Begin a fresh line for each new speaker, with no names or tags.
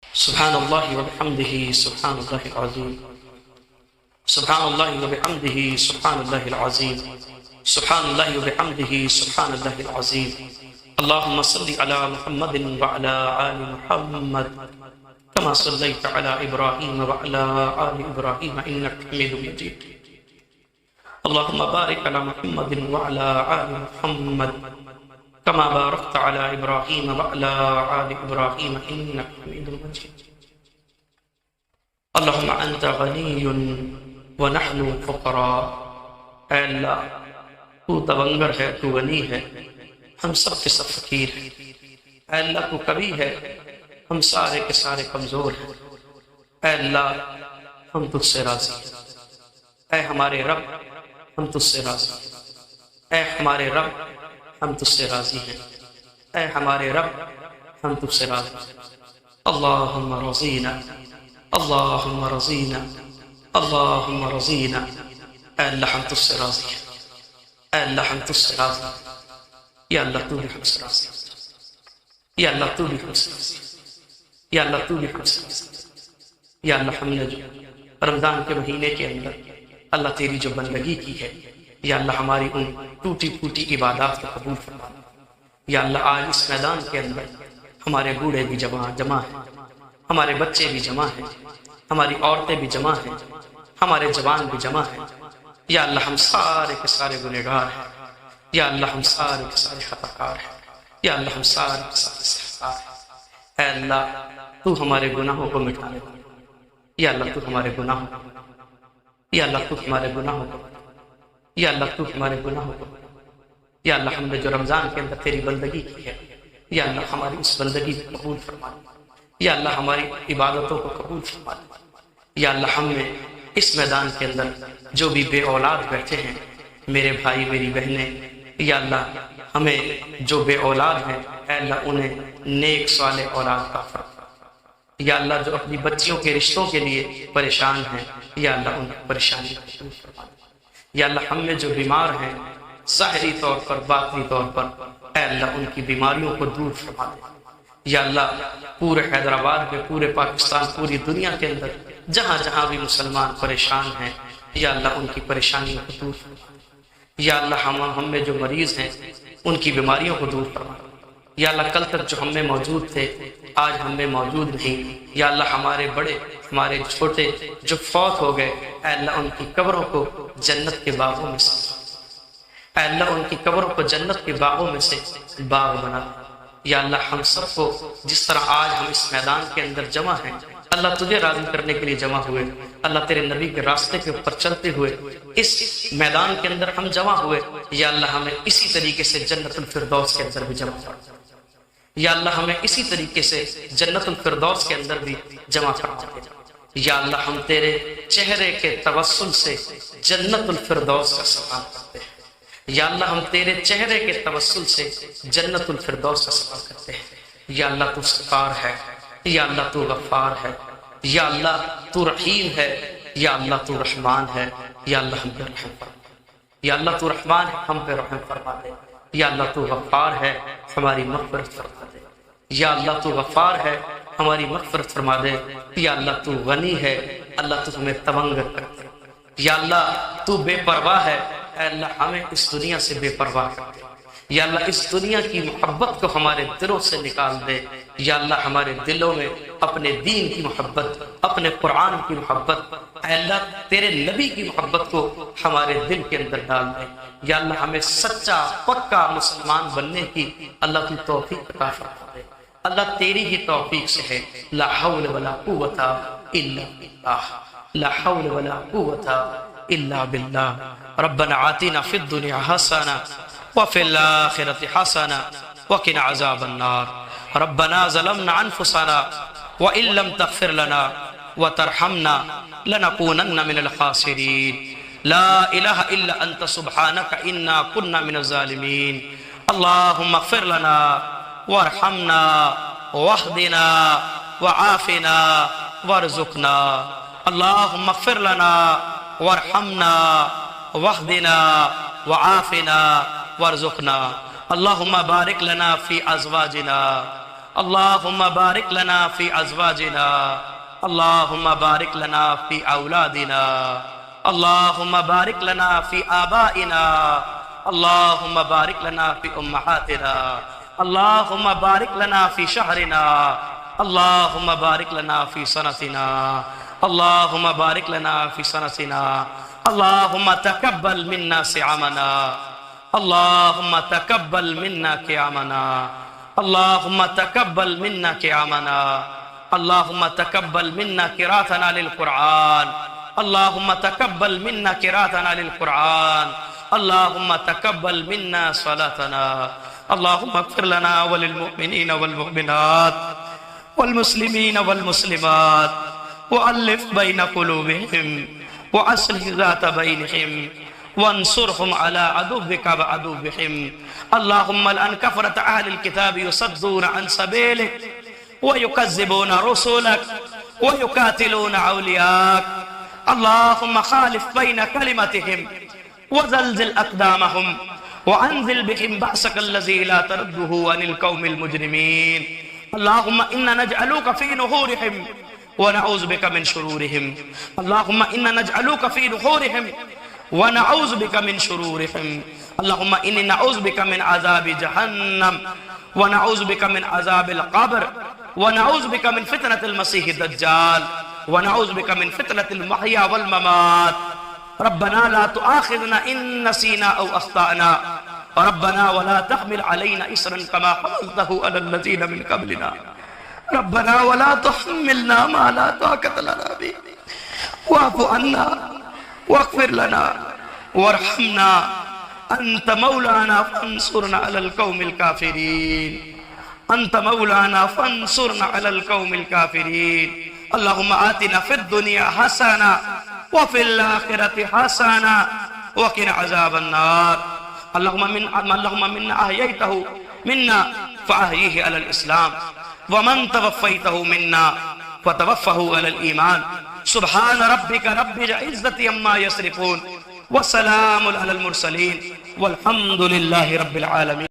سبحان اللہ وبحمدہ سبحان اللہ العظیم سبحان اللہ وبحمدہ سبحان اللہ العظیم سبحان اللہ وبحمدہ سبحان اللہ العظیم اللہم صلی علی محمد وعلی آل محمد كما صليت على إبراهيم وعلى آل إبراهيم إنك حميد مجيد اللهم بارك على محمد وعلى آل محمد كما باركت على إبراهيم وعلى آل إبراهيم إنك حميد مجيد اللهم أنت غني ونحن فقراء اے اللہ تو تونگر ہے، تو غنی ہے، ہم سب کے سب فقیر ہیں۔ اے اللہ تو قوی ہے، ہم سارے کے سارے کمزور ہیں۔ اے اللہ ہم تجھ سے راضی ہیں۔ اے ہمارے رب ہم تجھ سے راضی ہیں۔ اے ہمارے رب ہم تجھ سے راضی ہیں۔ اے ہمارے رب ہم تجھ سے راضی ہیں۔ اللہم رضینا اللہم رضینا اللہم رضینا۔ اے اللہ ہم تجھ سے راضی ہیں۔ اے اللہ ہم تجھ سے راضی ہیں۔ یا اللہ تو بھی ہم سے راضی ہے۔ یا اللہ تو بھی ہم سے راضی ہے۔ یا اللہ تو بھی ہم سے راضی ہے۔ یا اللہ ہم نے جو رمضان کے مہینے کے اندر اللہ تیری جو بندگی کی ہے، یا اللہ ہماری ان ٹوٹی پھوٹی عبادات کو قبول فرما۔ یا اللہ آج اس میدان کے اندر ہمارے بوڑھے بھی جمع ہیں، ہمارے بچے بھی جمع ہیں، ہماری عورتیں بھی جمع ہیں، ہمارے جوان بھی جمع ہیں۔ یا اللہ ہم سارے کے سارے گنہگار ہیں۔ یا اللہ ہم سارے کے سارے خطا کار ہیں۔ یا اللہ ہم سارے کے سارے سہکار ہیں۔ اے اللہ تو ہمارے گناہوں کو مٹانے والا۔ یا اللہ تو ہمارے گناہوں کو، یا اللہ تو ہمارے گناہوں کو، یا اللہ تو ہمارے گناہوں کو۔ یا اللہ ہم نے جو رمضان کے اندر تیری بندگی کی ہے، یا اللہ ہماری اس بندگی کو قبول فرما۔ یا اللہ ہماری عبادتوں کو قبول فرما۔ یا اللہ ہم نے اس میدان کے اندر جو بھی بے اولاد بیٹھے ہیں، میرے بھائی میری بہنیں، یا اللہ ہمیں جو بے اولاد ہیں، اے اللہ انہیں نیک صالح اولاد کا فرق۔ یا اللہ جو اپنی بچیوں کے رشتوں کے لیے پریشان ہیں، یا اللہ ان کی پریشانی کو دور فرما۔ یا اللہ ہم میں جو بیمار ہیں ظاہری طور پر باطنی طور پر، اے اللہ ان کی بیماریوں کو دور فرما دے۔ یا اللہ پورے حیدرآباد میں، پورے پاکستان، پوری دنیا کے اندر جہاں جہاں بھی مسلمان پریشان ہیں، یا اللہ ان کی پریشانیوں کو دور فرما۔ یا اللہ ہم میں جو مریض ہیں ان کی بیماریوں کو دور فرما۔ یا اللہ کل تک جو ہم میں موجود تھے آج ہم میں موجود نہیں، یا اللہ ہمارے بڑے ہمارے چھوٹے جو فوت ہو گئے، اے اللہ ان کی قبروں کو جنت کے باغوں میں سے، اے اللہ ان کی قبروں کو جنت کے باغوں میں سے باغ بنا دے۔ یا اللہ ہم سب کو جس طرح آج ہم اس میدان کے اندر جمع ہیں، اللہ تجھے راضی کرنے کے لیے جمع ہوئے، اللہ تیرے نبی کے راستے کے اوپر چلتے ہوئے اس میدان کے اندر ہم جمع ہوئے، یا اللہ ہمیں اسی طریقے سے جنت الفردوس کے اندر بھی جمع فرما۔ یا اللہ ہمیں اسی طریقے سے جنت الفردوس کے اندر بھی جمع فرما دے۔ یا اللہ ہم تیرے چہرے کے توسل سے جنت الفردوس کا سوال کرتے ہیں۔ یا اللہ ہم تیرے چہرے کے توسل سے جنت الفردوس کا سوال کرتے ہیں۔ یا اللہ تو ستار ہے، یا اللہ تو غفار ہے، یا اللہ تو رحیم ہے، یا اللہ تو رحمان ہے۔ یا اللہ ہم پہ رحم فرما۔ یا اللہ تو رحمان ہے، ہم پہ رحم فرما دے۔ یا اللہ تو غفار ہے، ہماری مغفرت فرما دے۔ یا اللہ تو غفار ہے، ہماری مغفرت فرما دے۔ یا اللہ تو غنی ہے، اللہ تو ہمیں تونگر کر دے۔ یا اللہ تو بے پرواہ ہے، اے اللہ ہمیں اس دنیا سے بے پرواہ کر دے۔ یا اللہ اس دنیا کی محبت کو ہمارے دلوں سے نکال دے۔ یا اللہ ہمارے دلوں میں اپنے دین کی محبت، اپنے قرآن کی محبت، اے اللہ تیرے نبی کی محبت کو ہمارے دل کے اندر ڈال دے۔ یا اللہ ہمیں سچا پکا مسلمان بننے کی اللہ کی توفیق عطا فرما دے۔ اللہ تیری ہی توفیق سے ہے، لا حول ولا قوت الا باللہ، لا حول ولا قوت الا باللہ۔ ربنا آتنا فی الدنیا حسنہ وفی الآخرۃ حسنہ وقنا عذاب النار۔ ربنا ظلمنا انفسنا وان لم تغفر لنا وترحمنا لنكونن من الخاسرین۔ لا الہ الا انت سبحانک انا كنا من الظالمین۔ اللہم اغفر لنا وارحمنا واہدنا وعافنا وارزقنا۔ اللہم اغفر لنا وارحمنا واہدنا وعافنا وارزقنا۔ اللہم بارک لنا فی ازواجنا اللهم بارك لنا في أزواجنا اللهم بارك لنا في أولادنا اللهم بارك لنا في آبائنا اللهم بارك لنا في أمهاتنا اللهم بارك لنا في شهرنا اللهم بارك لنا في سنتنا اللهم بارك لنا في سنتنا اللهم تقبل منا صيامنا اللهم تقبل منا قيامنا اللهم تقبل منا قيامنا اللهم تقبل منا قراءتنا للقرآن اللهم تقبل منا قراءتنا للقرآن اللهم تقبل منا صلاتنا اللهم اغفر لنا وللمؤمنين والمؤمنات والمسلمين والمسلمات وألف بين قلوبهم وأصلح ذات بينهم وانصرهم على عدوك وعدوهم اللهم الآن كفرة أهل الكتاب يصدون عن سبيلك ويكذبون رسلك ويقاتلون أولياءك اللهم خالف بين كلمتهم وزلزل أقدامهم وأنزل بهم بأسك الذي لا ترده عن القوم المجرمين اللهم إنا نجعلك في نحورهم ونعوذ بك من شرورهم اللهم إنا نجعلك في نحورهم ونعوذ بك من شرورهم اللهم إني نعوذ بك من عذاب جهنم ونعوذ بك من عذاب القبر ونعوذ بك من فتنة المسيح الدجال ونعوذ بك من فتنة المحيا والممات ربنا لا تؤاخذنا إن نسينا أو أخطأنا ربنا ولا تحمل علينا إصرا كما حملته على الذين من قبلنا ربنا ولا تحملنا ما لا طاقة لنا به واعف عنا واغفر لنا وارحمنا أنت مولانا فانصرنا على القوم الكافرين أنت مولانا فانصرنا على القوم الكافرين اللهم آتنا في الدنيا حسنة وفي الآخرة حسنة وقنا عذاب النار اللهم منا أحييته منا فأحيه على الإسلام ومن توفيته منا فتوفه على الإيمان سبحان ربك رب العزة عما يصفون وسلام على المرسلين والحمد لله رب العالمين